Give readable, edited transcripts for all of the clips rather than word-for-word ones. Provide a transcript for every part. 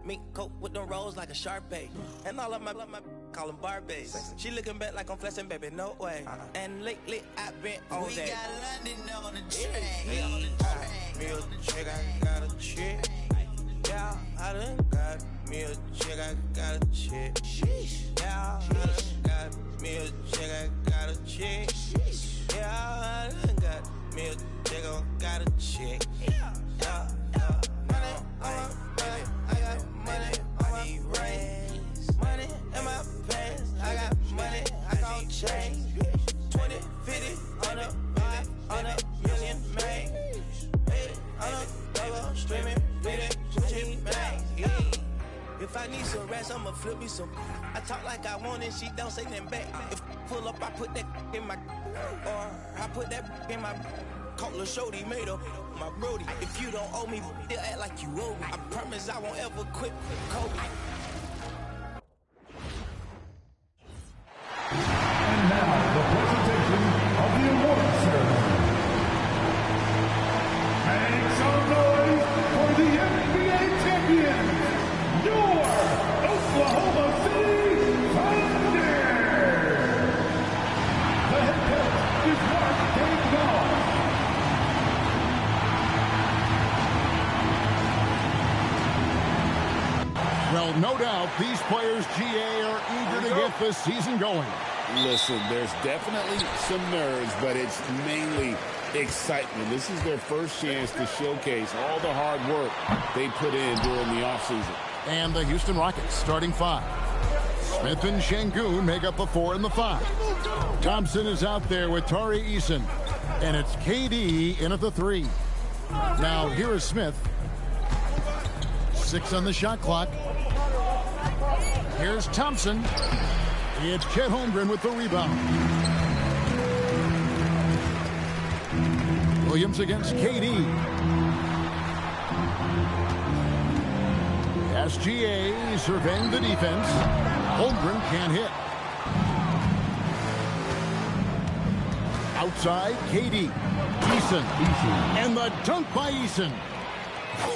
Mink coat with them rolls like a Sharpay. And all of my call them Barbies. She looking back like I'm flexing, baby, no way. And lately I've been on that. We got London on the train. Me a chick, I got a chick. Yeah, I done got me a chick, I got a chick. Yeah, I done got me a chick, I got a chick. Yeah, I done got me a chick, I got a chick. Yeah, money on my money, I got money on my brains. Money in my pants, I got money, I gon' change. 20, 50, 100 million, man. On a double, streaming, reading, switching, bang. If I need some rest, I'ma flip me some. I talk like I want it, she don't say nothing back. If pull up, I put that in my, or I put that in my. Call a shorty, made up my brody. If you don't owe me, they'll act like you owe me. I promise I won't ever quit Kobe. And now the presentation of the award ceremony. Make some noise for the NBA champions, your Oklahoma City Thunder. The head coach is Mark Daigneault. Well, no doubt these players, GA, are eager to get this season going. Listen, there's definitely some nerves, but it's mainly excitement. This is their first chance to showcase all the hard work they put in during the offseason. And the Houston Rockets starting five. Smith and Şengün make up the 4 and the 5. Thompson is out there with Tari Eason. And it's KD in at the 3. Now, here is Smith. 6 on the shot clock. Here's Thompson. It's Chet Holmgren with the rebound. Williams against KD. SGA surveying the defense. Holmgren can't hit. Outside, KD. Eason. And the dunk by Eason.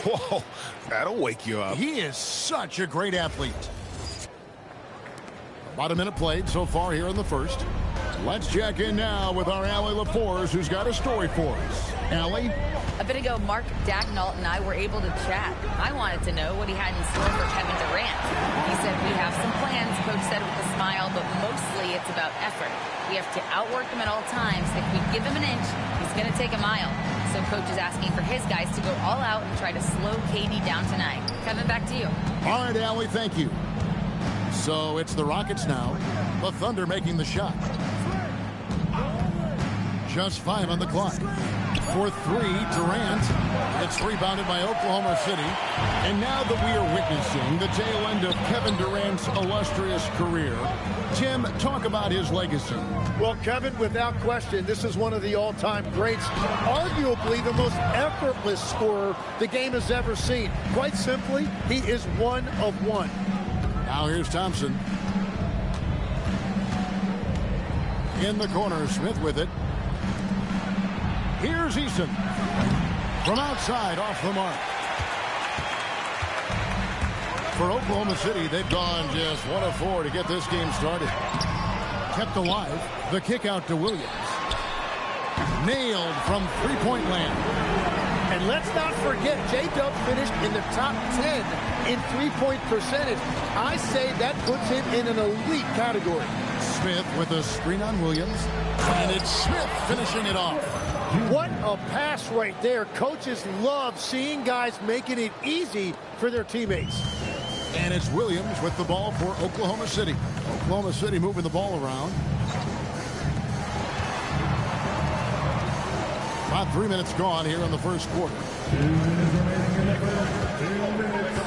Whoa, that'll wake you up. He is such a great athlete. About a minute played so far here in the first. Let's check in now with our Allie LaForce, who's got a story for us. Allie? A bit ago, Mark Daigneault and I were able to chat. I wanted to know what he had in store for Kevin Durant. He said, we have some plans, Coach said with a smile, but mostly it's about effort. We have to outwork him at all times. If we give him an inch, he's going to take a mile. So Coach is asking for his guys to go all out and try to slow KD down tonight. Kevin, back to you. All right, Allie, thank you. So it's the Rockets now. The Thunder making the shot. Just 5 on the clock. For 3, Durant. It's rebounded by Oklahoma City. And now that we are witnessing the tail end of Kevin Durant's illustrious career, Tim, talk about his legacy. Well, Kevin, without question, this is one of the all-time greats. Arguably the most effortless scorer the game has ever seen. Quite simply, he is one of one. Now here's Thompson. In the corner, Smith with it. Here's Eason. From outside, off the mark. For Oklahoma City, they've gone just 1 of 4 to get this game started. Kept alive, the kick out to Williams. Nailed from three-point land. And let's not forget, J-Dub finished in the top 10 in three-point percentage. I say that puts him in an elite category. Smith with a screen on Williams. And it's Smith finishing it off. What a pass right there. Coaches love seeing guys making it easy for their teammates. And it's Williams with the ball for Oklahoma City. Oklahoma City moving the ball around. About 3 minutes gone here in the first quarter. 2 minutes remaining in the first. 2 minutes.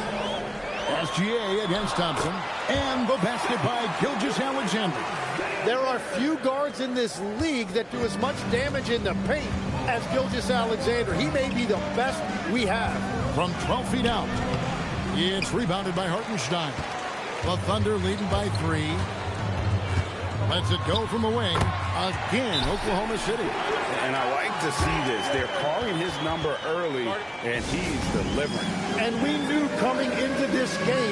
SGA against Thompson. And the basket by Gilgeous-Alexander. There are few guards in this league that do as much damage in the paint as Gilgeous-Alexander. He may be the best we have. From 12 feet out, it's rebounded by Hartenstein. The Thunder leading by 3. Lets it go from the wing. Again, Oklahoma City. And I like to see this. They're calling his number early, and he's delivering. And we knew coming into this game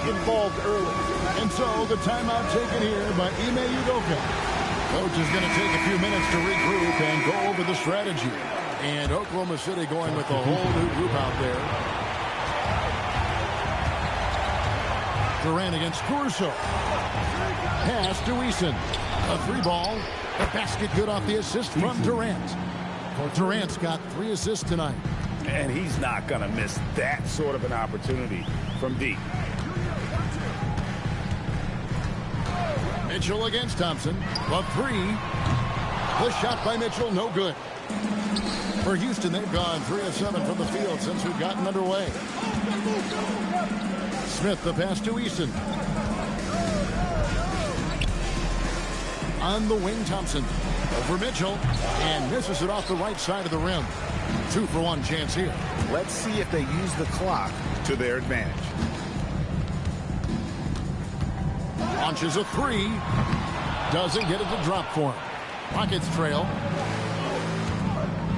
involved early. And so the timeout taken here by Ime Udoka. Coach is going to take a few minutes to regroup and go over the strategy. And Oklahoma City going with a whole new group out there. Durant against Caruso. Pass to Eason. A 3-ball. The basket good off the assist from Durant. Durant's got 3 assists tonight. And he's not going to miss that sort of an opportunity from deep. Mitchell against Thompson. The 3. The shot by Mitchell, no good. For Houston, they've gone 3 of 7 from the field since we've gotten underway. Smith, the pass to Eason. On the wing, Thompson. Over Mitchell. And misses it off the right side of the rim. 2-for-1 chance here. Let's see if they use the clock to their advantage. Launches a 3. Doesn't get it to drop for him. Rockets trail.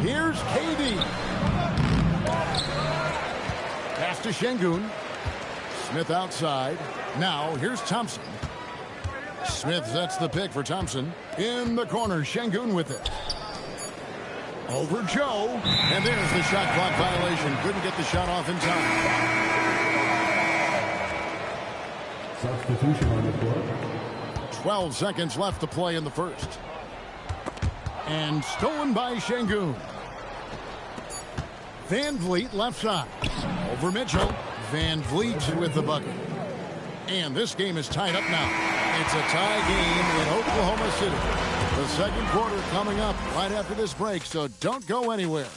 Here's KD. Pass to Şengün. Smith outside. Now here's Thompson. Smith sets the pick for Thompson. In the corner, Şengün with it. Over Joe. And there's the shot clock violation. Couldn't get the shot off in time. Substitution on the court. 12 seconds left to play in the first. And stolen by Şengün. Van Vliet left side. Over Mitchell. Van Vliet with the bucket. And this game is tied up now. It's a tie game in Oklahoma City. The second quarter coming up right after this break, so don't go anywhere.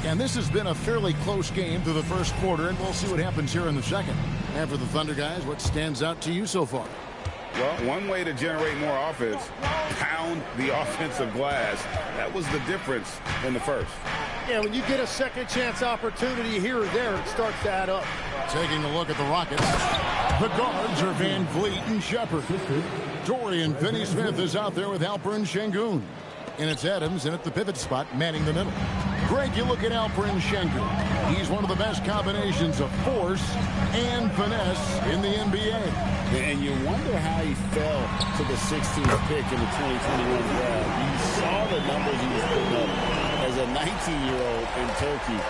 And this has been a fairly close game through the first quarter, and we'll see what happens here in the second. And for the Thunder guys, what stands out to you so far? Well, one way to generate more offense, pound the offensive glass. That was the difference in the first. Yeah, when you get a second chance opportunity here or there, it starts to add up. Taking a look at the Rockets. The guards are Van Vliet and Shepard. Dorian Finney-Smith is out there with Alperen Şengün. And it's Adams in at the pivot spot, manning the middle. Greg, you look at Alperen Şengün. He's one of the best combinations of force and finesse in the NBA. And you wonder how he fell to the 16th pick in the 2021 draft. You saw the numbers he was putting up as a 19-year-old in Turkey.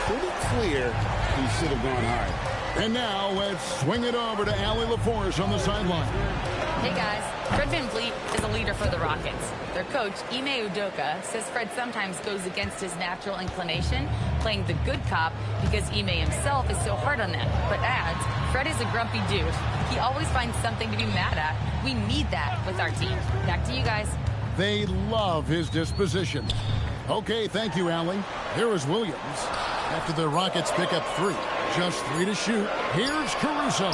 Pretty clear he should have gone higher. And now let's swing it over to Allie LaForce on the sideline. Hey guys, Fred VanVleet is a leader for the Rockets. Their coach, Ime Udoka, says Fred sometimes goes against his natural inclination, playing the good cop because Ime himself is so hard on them, but adds, Fred is a grumpy dude. He always finds something to be mad at. We need that with our team. Back to you guys. They love his disposition. Okay, thank you, Allie. Here is Williams. After the Rockets pick up 3. Just 3 to shoot. Here's Caruso.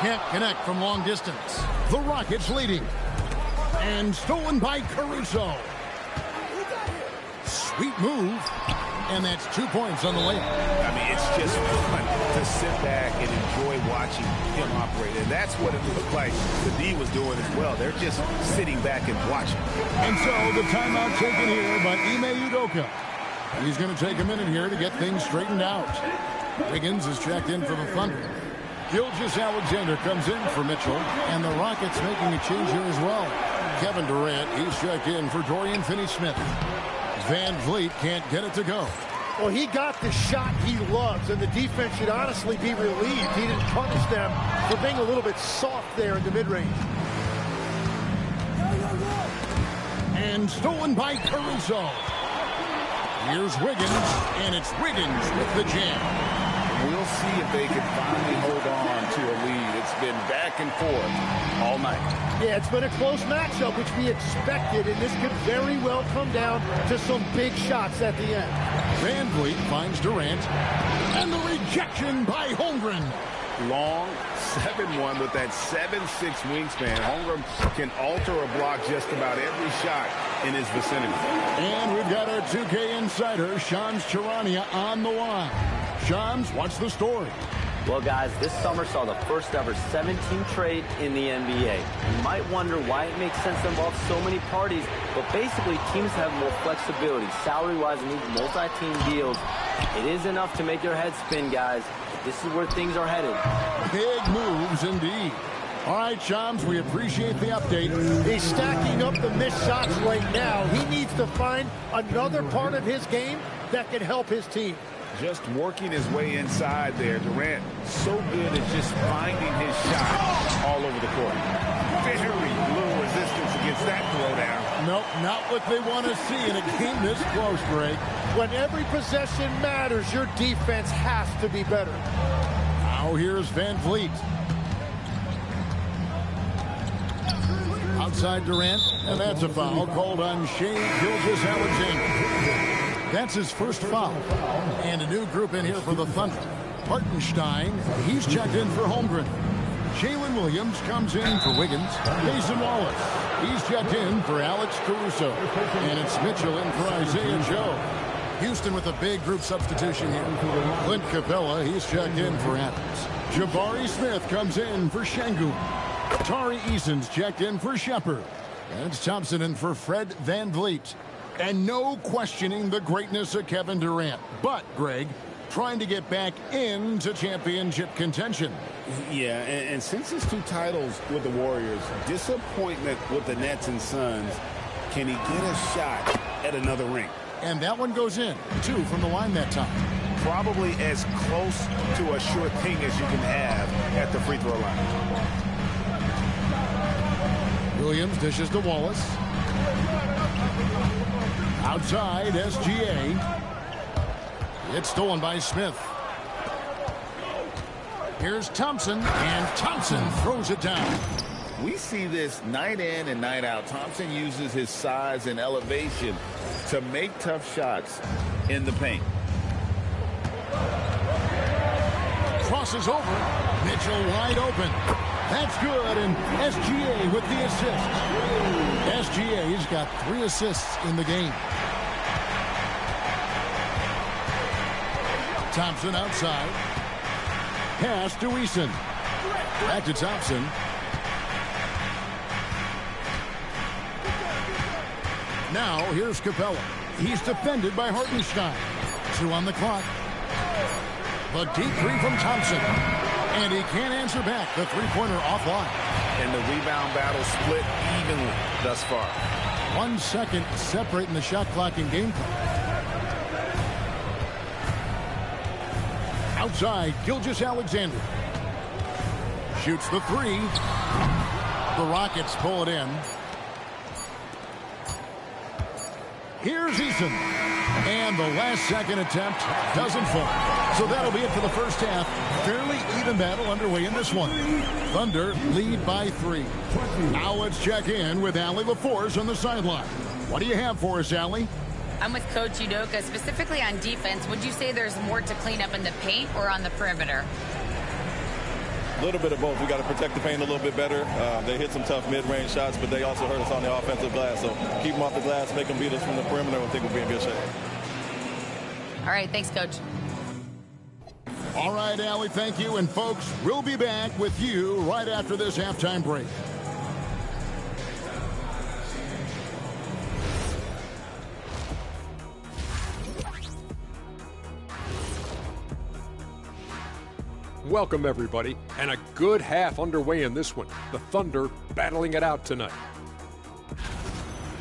Can't connect from long distance. The Rockets leading. And stolen by Caruso. Sweet move. And that's 2 points on the layup. I mean, it's just fun to sit back and enjoy watching him operate. And that's what it looked like the D was doing as well. They're just sitting back and watching. And so the timeout taken here by Ime Udoka. He's going to take a minute here to get things straightened out. Wiggins is checked in for the Thunder. Gilgeous-Alexander comes in for Mitchell, and the Rockets making a change here as well. Kevin Durant, he's checked in for Dorian Finney-Smith. Van Vliet can't get it to go. Well, he got the shot he loves, and the defense should honestly be relieved. He didn't punish them for being a little bit soft there in the mid-range. And stolen by Caruso. Here's Wiggins, and it's Wiggins with the jam. We'll see if they can finally hold on to a lead. It's been back and forth all night. Yeah, it's been a close matchup, which we expected, and this could very well come down to some big shots at the end. Van Vliet finds Durant, and the rejection by Holmgren. Long, 7'1" with that 7'6" wingspan. Holmgren can alter a block just about every shot in his vicinity. And we've got our 2K insider, Shams Charania, on the line. Shams, what's the story? Well, guys, this summer saw the first ever 7-team trade in the NBA. You might wonder why it makes sense to involve so many parties, but basically teams have more flexibility, salary-wise, and these multi-team deals. It is enough to make your head spin, guys. This is where things are headed. Big moves indeed. All right, Shams, we appreciate the update. He's stacking up the missed shots right now. He needs to find another part of his game that can help his team. Just working his way inside there. Durant so good at just finding his shot all over the court. Very little resistance against that throwdown. Nope, not what they want to see in a game this close, Greg. When every possession matters, your defense has to be better. Now here's Van Vliet. Outside Durant, and that's a foul called on Shai Gilgeous-Alexander. That's his first foul. And a new group in here for the Thunder. Hartenstein, he's checked in for Holmgren. Jalen Williams comes in for Wiggins. Mason Wallace, he's checked in for Alex Caruso. And it's Mitchell in for Isaiah Joe. Houston with a big group substitution here. Clint Capella, he's checked in for Adams. Jabari Smith comes in for Şengün. Tari Eason's checked in for Shepard. And it's Thompson in for Fred Van Vliet. And no questioning the greatness of Kevin Durant. But, Greg, trying to get back into championship contention. Yeah, and since his 2 titles with the Warriors, disappointment with the Nets and Suns, can he get a shot at another ring? And that one goes in. 2 from the line that time. Probably as close to a sure thing as you can have at the free throw line. Williams dishes to Wallace. Outside, SGA. It's stolen by Smith. Here's Thompson, and Thompson throws it down. We see this night in and night out. Thompson uses his size and elevation to make tough shots in the paint. Crosses over. Mitchell wide open. That's good, and SGA with the assist. SGA's got 3 assists in the game. Thompson outside. Pass to Eason. Back to Thompson. Now here's Capella. He's defended by Hartenstein. 2 on the clock. The deep 3 from Thompson. And he can't answer back. The 3-pointer offline. And the rebound battle split evenly thus far. 1 second separating the shot clock and game clock. Outside, Gilgeous-Alexander. Shoots the 3. The Rockets pull it in. Here's Eason. And the last second attempt doesn't fall. So that'll be it for the first half. Fairly even battle underway in this one. Thunder lead by 3. Now let's check in with Allie LaForce on the sideline. What do you have for us, Allie? I'm with Coach Udoka. Specifically on defense, would you say there's more to clean up in the paint or on the perimeter? A little bit of both. We got to protect the paint a little bit better. They hit some tough mid-range shots, but they also hurt us on the offensive glass. So keep them off the glass, make them beat us from the perimeter, and I think we'll be in good shape. All right, thanks, Coach. All right, Allie, thank you. And, folks, we'll be back with you right after this halftime break. Welcome, everybody, and a good half underway in this one. The Thunder battling it out tonight.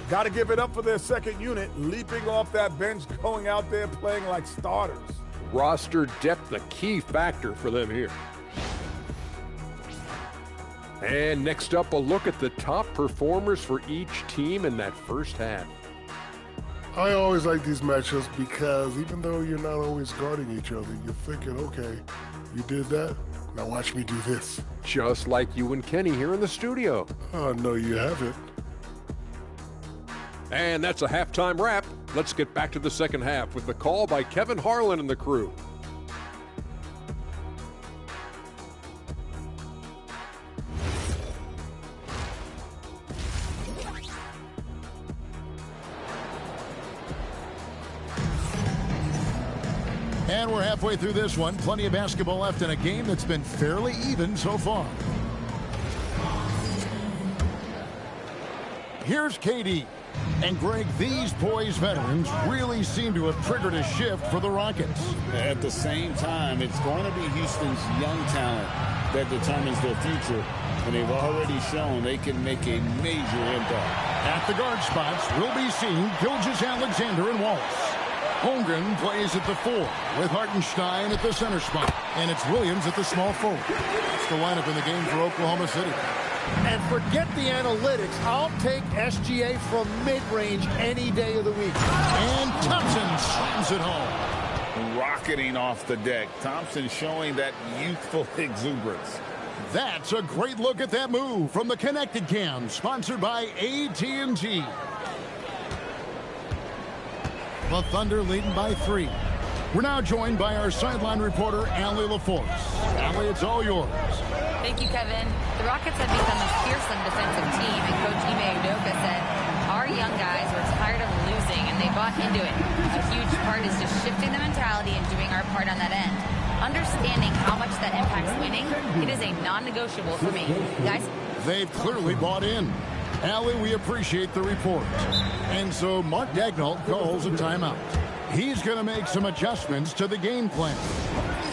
Got to give it up for their second unit, leaping off that bench, going out there playing like starters. Roster depth, a key factor for them here. And next up, a look at the top performers for each team in that first half. I always like these matchups because even though you're not always guarding each other, you're thinking, okay, you did that, now watch me do this. Just like you and Kenny here in the studio. Oh, no, you haven't. And that's a halftime wrap. Let's get back to the second half with the call by Kevin Harlan and the crew. And we're halfway through this one. Plenty of basketball left in a game that's been fairly even so far. Here's KD. And Greg, these boys veterans really seem to have triggered a shift for the Rockets. At the same time, it's going to be Houston's young talent that determines their future. And they've already shown they can make a major impact. At the guard spots, we'll be seeing Gilgeous-Alexander and Wallace. Holmgren plays at the 4 with Hartenstein at the center spot. And it's Williams at the small forward. That's the lineup in the game for Oklahoma City. And forget the analytics. I'll take SGA from mid-range any day of the week. And Thompson slams it home. Rocketing off the deck. Thompson showing that youthful exuberance. That's a great look at that move from the Connected Cam, sponsored by AT&T. The Thunder leading by 3. We're now joined by our sideline reporter, Allie LaForce. Allie, it's all yours. Thank you, Kevin. The Rockets have become a fearsome defensive team, and Coach Ime Udoka said, our young guys were tired of losing, and they bought into it. A huge part is just shifting the mentality and doing our part on that end. Understanding how much that impacts winning, it is a non-negotiable for me. Guys? They've clearly bought in. Allie, we appreciate the report. And so Mark Daigneault calls a timeout. He's going to make some adjustments to the game plan.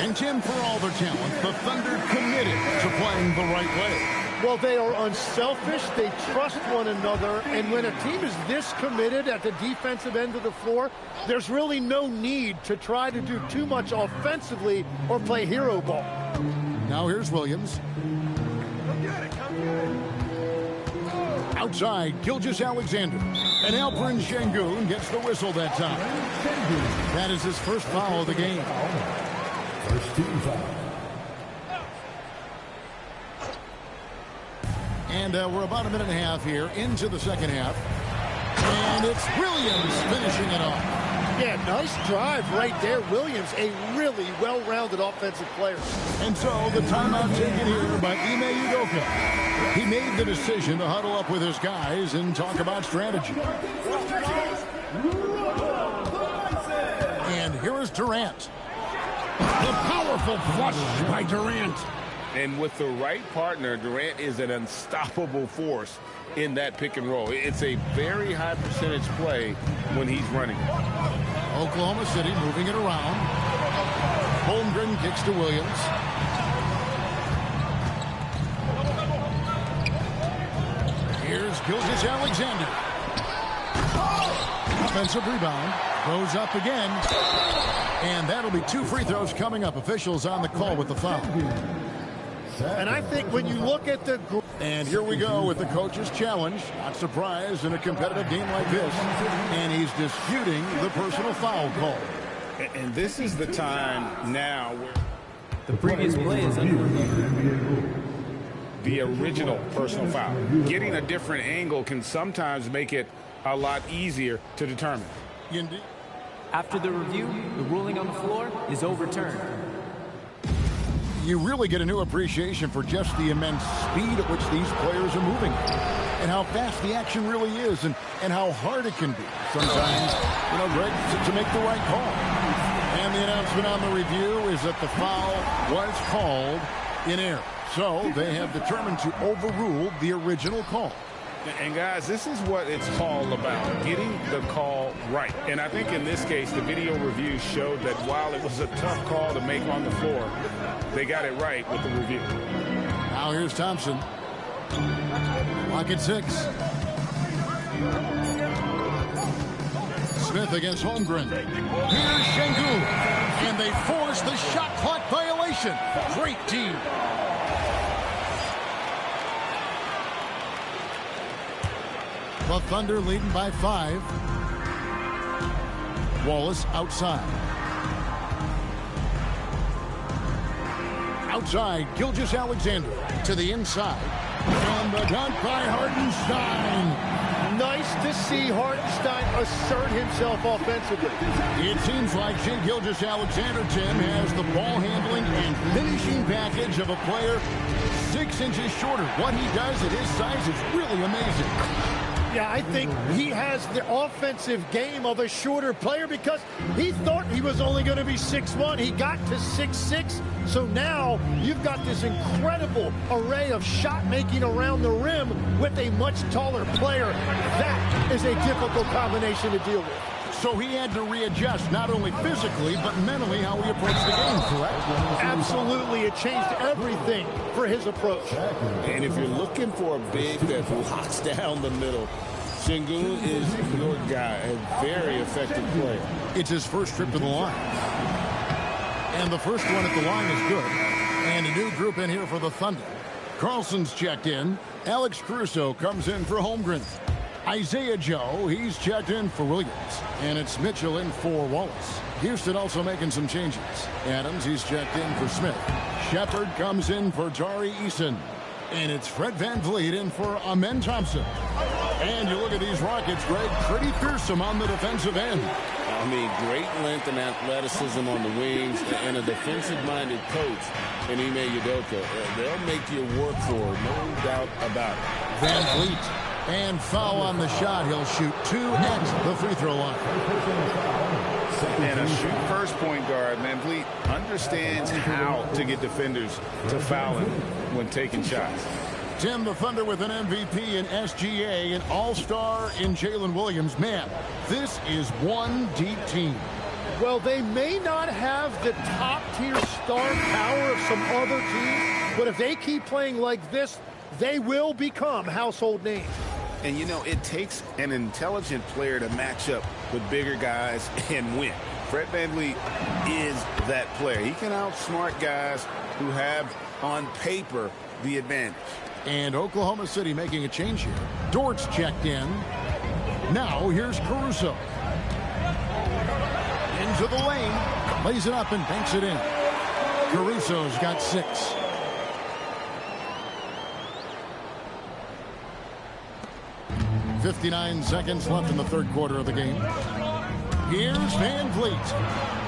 And Tim, for all their talent, the Thunder committed to playing the right way. Well, they are unselfish. They trust one another. And when a team is this committed at the defensive end of the floor, there's really no need to try to do too much offensively or play hero ball. Now here's Williams. Come get it. Come get it. Outside, Gilgeous-Alexander. And Alperen Sengun gets the whistle that time. That is his first foul of the game. First team foul. And we're about a minute and a half here into the second half. And it's Williams finishing it off. Yeah, nice drive right there. Williams, a really well-rounded offensive player. And so the timeout taken here by Ime Udoka. He made the decision to huddle up with his guys and talk about strategy. And here is Durant. The powerful flush by Durant. And with the right partner, Durant is an unstoppable force in that pick and roll. It's a very high percentage play when he's running. Oklahoma City moving it around. Holmgren kicks to Williams. Here's Gilgeous-Alexander. Offensive rebound. Goes up again. And that'll be 2 free throws coming up. Officials on the call with the foul. And I think when you look at the... And here we go with the coach's challenge. Not surprised in a competitive game like this. And he's disputing the personal foul call. And this is the time now where the previous play is under review. The original personal foul. Getting a different angle can sometimes make it a lot easier to determine. Indeed. After the review, the ruling on the floor is overturned. You really get a new appreciation for just the immense speed at which these players are moving and how fast the action really is and how hard it can be sometimes, Greg, to make the right call. And the announcement on the review is that the foul was called in error. So they have determined to overrule the original call. And guys, this is what it's all about, getting the call right. And I think in this case, the video review showed that while it was a tough call to make on the floor, they got it right with the review. Now here's Thompson. Clock at 6. Smith against Holmgren. Here's Sengun. And they force the shot clock violation. Great team. The Thunder leading by 5. Wallace outside. Outside, Gilgeous-Alexander to the inside. And the dunk by Hartenstein. Nice to see Hartenstein assert himself offensively. It seems like Shai Gilgeous-Alexander, Tim, has the ball handling and finishing package of a player 6 inches shorter. What he does at his size is really amazing. Yeah, I think he has the offensive game of a shorter player because he thought he was only going to be 6'1". He got to 6'6". So now you've got this incredible array of shot making around the rim with a much taller player. That is a difficult combination to deal with. So he had to readjust not only physically but mentally how he approached the game, correct? Absolutely. It changed everything for his approach. And if you're looking for a big that locks down the middle, Sengun is your guy, a very effective player. It's his first trip to the line. And the first one at the line is good. And a new group in here for the Thunder. Carlson's checked in. Alex Caruso comes in for Holmgren. Isaiah Joe, he's checked in for Williams. And it's Mitchell in for Wallace. Houston also making some changes. Adams, he's checked in for Smith. Shepard comes in for Tari Eason. And it's Fred VanVleet in for Amen Thompson. And you look at these Rockets, Greg, pretty fearsome on the defensive end. I mean, great length and athleticism on the wings, and a defensive-minded coach in Ime Udoka. They'll make you work for it, no doubt about it. VanVleet. And foul on the shot. He'll shoot 2 at the free throw line. And a shoot-first point guard, VanVleet understands how to get defenders to foul him when taking shots. Tim, the Thunder with an MVP in SGA, an all-star in Jalen Williams. Man, this is one deep team. Well, they may not have the top-tier star power of some other teams, but if they keep playing like this, they will become household names. And, you know, it takes an intelligent player to match up with bigger guys and win. Fred VanVleet is that player. He can outsmart guys who have, on paper, the advantage. And Oklahoma City making a change here. Dort's checked in. Now here's Caruso. Into the lane. Lays it up and banks it in. Caruso's got 6. .59 seconds left in the third quarter of the game. Here's VanVleet.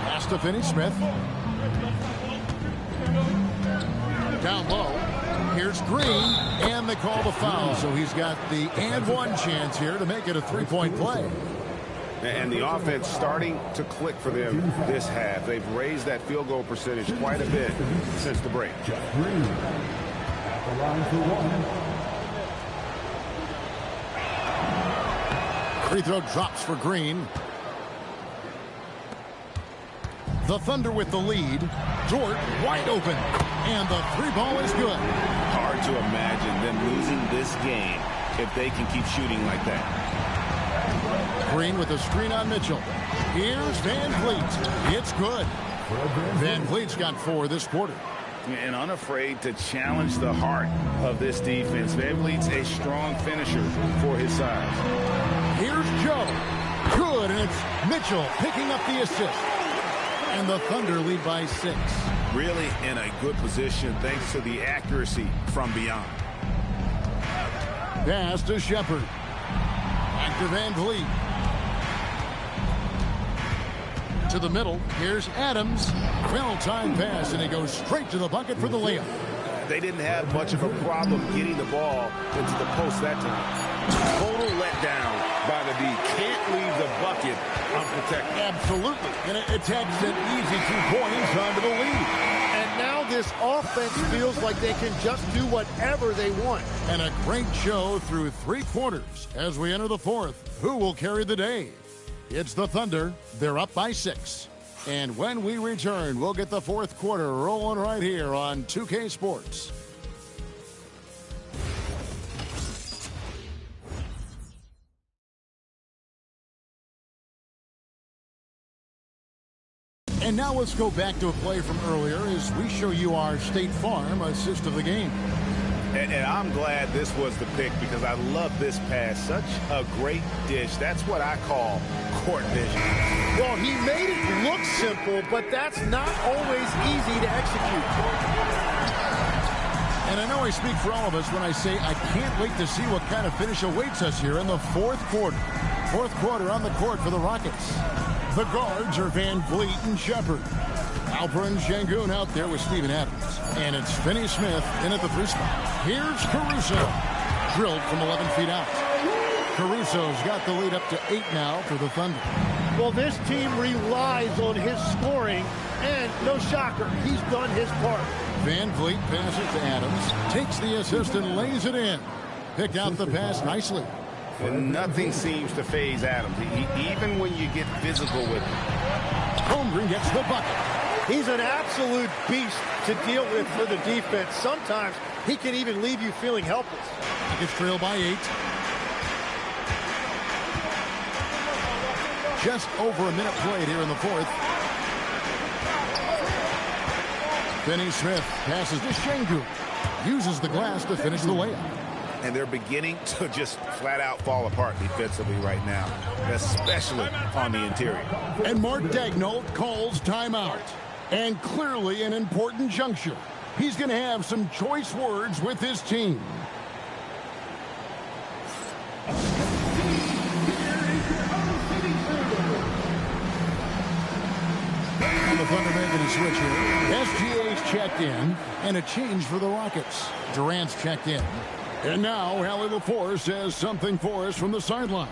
Pass to Finney-Smith. Down low. Here's Green. And they call the foul. So he's got the and one chance here to make it a three-point play. And the offense starting to click for them this half. They've raised that field goal percentage quite a bit since the break. Green at the line for 1. Free throw drops for Green. The Thunder with the lead. Dort wide open. And the three ball is good. Hard to imagine them losing this game if they can keep shooting like that. Green with a screen on Mitchell. Here's VanVleet. It's good. VanVleet's got 4 this quarter. And unafraid to challenge the heart of this defense. VanVleet's a strong finisher for his size. Here's Joe. Good, and it's Mitchell picking up the assist. And the Thunder lead by 6. Really in a good position thanks to the accuracy from beyond. Pass to Shepard. Back to VanVleet. To the middle. Here's Adams. Well-timed pass, and he goes straight to the bucket for the layup. They didn't have much of a problem getting the ball into the post that time. Total letdown by the D. Can't leave the bucket unprotected. Absolutely. And it takes an easy 2 points onto the lead. And now this offense feels like they can just do whatever they want. And a great show through 3 quarters. As we enter the 4th, who will carry the day? It's the Thunder. They're up by 6. And when we return, we'll get the 4th quarter rolling right here on 2K Sports. And now let's go back to a play from earlier as we show you our State Farm assist of the game. And I'm glad this was the pick because I love this pass. Such a great dish. That's what I call court vision. Well, he made it look simple, but that's not always easy to execute. And I know I speak for all of us when I say I can't wait to see what kind of finish awaits us here in the 4th quarter. 4th quarter on the court for the Rockets. The guards are VanVleet and Shepard. Alperen Sengun out there with Steven Adams. And it's Finney-Smith in at the 3 spot. Here's Caruso. Drilled from 11 feet out. Caruso's got the lead up to 8 now for the Thunder. Well, this team relies on his scoring, and no shocker, he's done his part. Van Vliet passes to Adams, takes the assist and lays it in. Picked out the pass nicely. And nothing seems to faze Adams, even when you get physical with him. Holmgren gets the bucket. He's an absolute beast to deal with for the defense. Sometimes he can even leave you feeling helpless. It's trailed by 8. Just over a minute played here in the fourth. Finney Smith passes to Şengün. Uses the glass to finish the layup. And they're beginning to just flat out fall apart defensively right now, especially on the interior. And Mark Daigneault calls timeout. And clearly an important juncture. He's going to have some choice words with his team. And the Thunder making a switch here. SGA's checked in, and a change for the Rockets. Durant's checked in. And now, Allie LaForce has something for us from the sideline.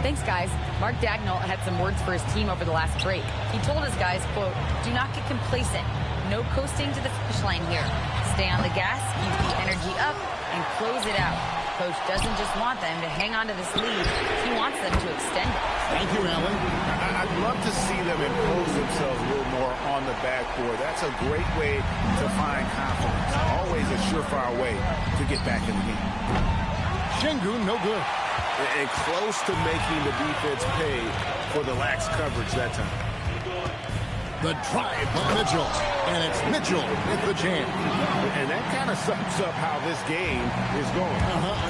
Thanks, guys. Mark Daigneault had some words for his team over the last break. He told his guys, quote, "Do not get complacent. No coasting to the finish line here. Stay on the gas, keep the energy up, and close it out." Coach doesn't just want them to hang on to this lead. He wants them to extend it. Thank you, Allie. I'd love to see them impose themselves a little more on the backboard. That's a great way to find confidence. Always a surefire way to get back in the game. Şengün, no good. And close to making the defense pay for the lax coverage that time. The drive by Mitchell. And it's Mitchell with the jam. And that kind of sums up how this game is going.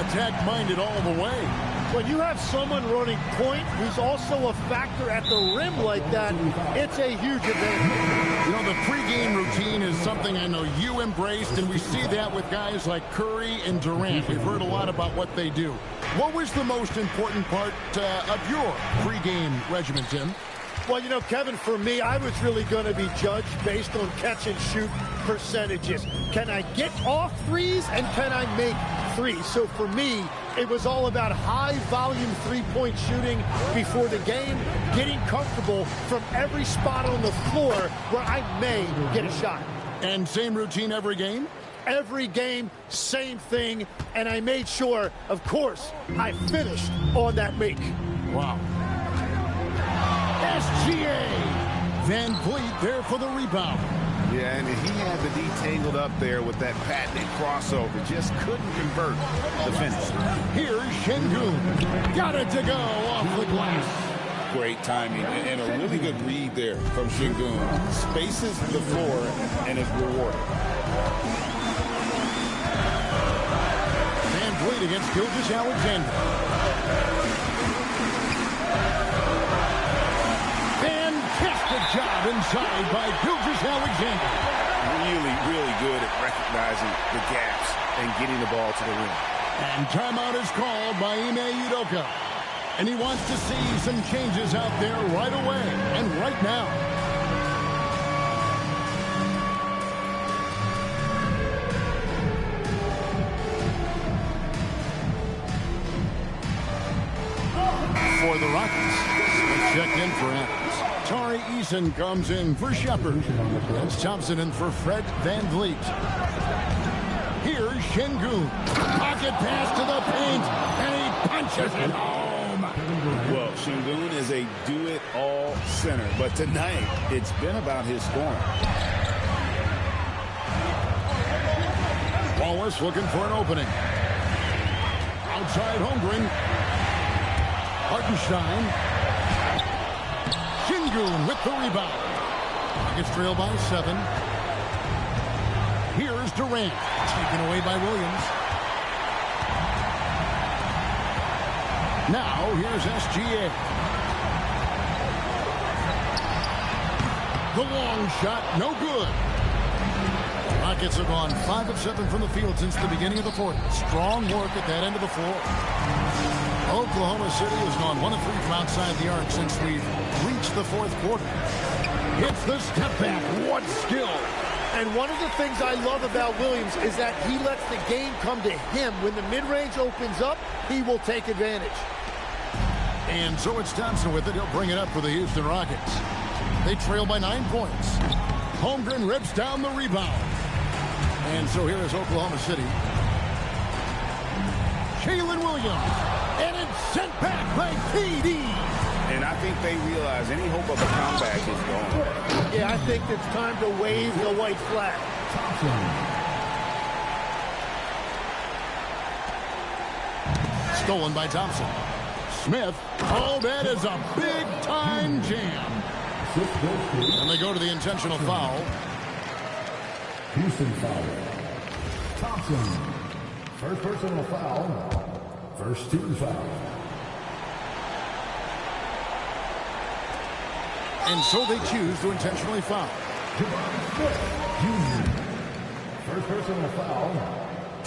Attack-minded all the way. When you have someone running point who's also a factor at the rim like that, it's a huge advantage. You know, the pregame routine is something I know you embraced, and we see that with guys like Curry and Durant. We've heard a lot about what they do. What was the most important part of your pregame regimen, Tim? Well, you know, Kevin, for me, I was really going to be judged based on catch-and-shoot percentages. Can I get off threes, and can I make threes? So for me, it was all about high-volume three-point shooting before the game, getting comfortable from every spot on the floor where I may get a shot. And same routine every game? Every game, same thing, and I made sure, of course, I finished on that make. Wow. SGA. Van Vliet there for the rebound. Yeah, and he had the D tangled up there with that patented crossover. Just couldn't convert the finish. Here's Şengün. Got it to go off the glass. Great timing and a really good read there from Şengün. Spaces the floor and is rewarded. Van Vliet against Gilgeous-Alexander. Fantastic job inside by Gilgeous-Alexander. Really, really good at recognizing the gaps and getting the ball to the rim. And timeout is called by Ime Udoka. And he wants to see some changes out there right away and right now. For the Rockets, checked in for Adams. Tari Eason comes in for Shepard. That's Thompson in for Fred Van Vliet. Here's Şengün. Pocket pass to the paint, and he punches it home. Well, Şengün is a do-it-all center, but tonight it's been about his scoring. Wallace looking for an opening. Outside Holmgren. Hartenstein. Şengün with the rebound. It's trailed by 7. Here's Durant. Taken away by Williams. Now here's SGA. The long shot, no good. Rockets have gone 5 of 7 from the field since the beginning of the fourth. Strong work at that end of the floor. Oklahoma City has gone 1 of 3 from outside the arc since we've reached the fourth quarter. Hits the step back. What skill. And one of the things I love about Williams is that he lets the game come to him. When the mid-range opens up, he will take advantage. And so it's Thompson with it. He'll bring it up for the Houston Rockets. They trail by 9 points. Holmgren rips down the rebound. And so here is Oklahoma City. Jalen Williams. And it's sent back by KD. And I think they realize any hope of a comeback is gone. Yeah, I think it's time to wave the white flag. Stolen by Thompson. Smith. Oh, that is a big-time jam. And they go to the intentional foul. Houston foul. Thompson. First personal foul. First team foul. And so they choose to intentionally foul. First personal foul.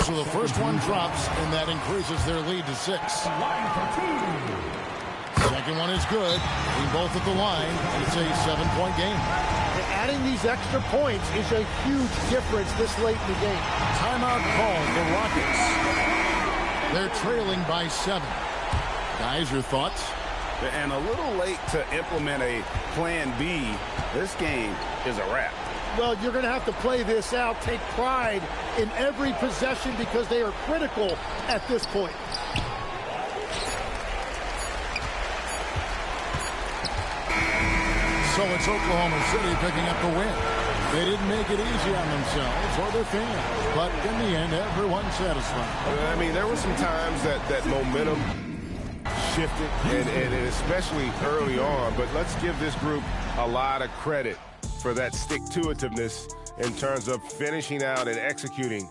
So the first one drops, and that increases their lead to 6. Second one is good. Being both at the line, and it's a 7-point game. And adding these extra points is a huge difference this late in the game. Timeout call for Rockets. They're trailing by 7. Guys, your thoughts? And a little late to implement a plan B. This game is a wrap. Well, you're going to have to play this out, take pride in every possession because they are critical at this point. So it's Oklahoma City picking up the win. They didn't make it easy on themselves or their fans, but in the end, everyone's satisfied. I mean, there were some times that momentum shifted, and especially early on, but let's give this group a lot of credit for that stick-to-itiveness in terms of finishing out and executing